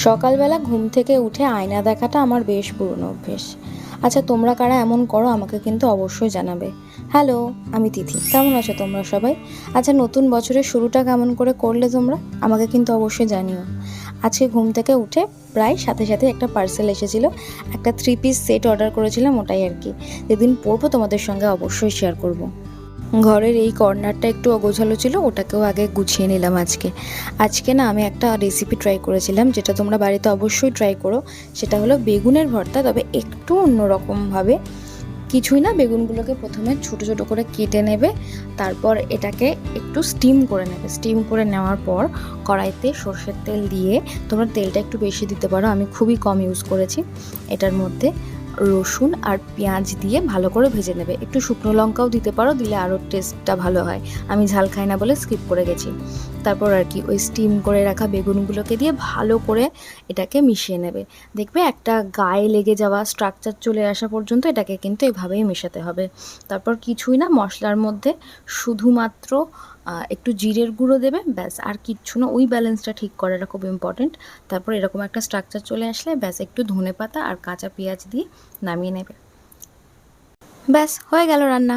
সকালবেলা ঘুম থেকে উঠে আয়না দেখাটা আমার বেশ পুরনো অভ্যেস। আচ্ছা, তোমরা কারা এমন করো আমাকে কিন্তু অবশ্যই জানাবে। হ্যালো, আমি তিথি। কেমন আছো তোমরা সবাই? আচ্ছা, নতুন বছরের শুরুটা কেমন করে করলে তোমরা? আমাকে কিন্তু অবশ্যই জানিও। আজকে ঘুম থেকে উঠে প্রায় সাথে সাথে একটা পার্সেল এসেছিল। একটা 3 পিস সেট অর্ডার করেছিলাম, ওটাই আর কি। যেদিন পরবো তোমাদের সঙ্গে অবশ্যই শেয়ার করব। ঘরের এই কর্নারটা একটু অগোছালো ছিল, ওটাকেও আগে গুছিয়ে নিলাম আজকে। আজকে না আমি একটা রেসিপি ট্রাই করেছিলাম, যেটা তোমরা বাড়িতে অবশ্যই ট্রাই করো। সেটা হলো বেগুনের ভর্তা, তবে একটু অন্যরকমভাবে। কিছুই না, বেগুনগুলোকে প্রথমে ছোট ছোট করে কেটে নেবে। তারপর এটাকে একটু স্টিম করে নেবে। স্টিম করে নেওয়ার পর কড়াইতে সর্ষের তেল দিয়ে, তোমরা তেলটা একটু বেশি দিতে পারো, আমি খুবই কম ইউজ করেছি। এটার মধ্যে রসুন আর পেঁয়াজ দিয়ে ভালো করে ভেজে নেবে। একটু শুকনো লঙ্কাও দিতে পারো, দিলে আরও টেস্টটা ভালো হয়। আমি ঝাল খাই না বলে স্কিপ করে গেছি। তারপর আর কি ওই স্টিম করে রাখা বেগুনগুলোকে দিয়ে ভালো করে এটাকে মিশিয়ে নেবে। দেখবে একটা গায়ে লেগে যাওয়া স্ট্রাকচার চলে আসা পর্যন্ত এটাকে কিন্তু এভাবেই মেশাতে হবে। তারপর কিছুই না, মশলার মধ্যে শুধুমাত্র একটু জিরের গুঁড়ো দেবে, ব্যাস। আর কিচ্ছু না, ওই ব্যালেন্সটা ঠিক করাটা খুব ইম্পর্টেন্ট। তারপর এরকম একটা স্ট্রাকচার চলে আসলে ব্যাস, একটু ধনেপাতা আর কাঁচা পেঁয়াজ দিয়ে নামিয়ে নেবে। ব্যাস, হয়ে গেল রান্না।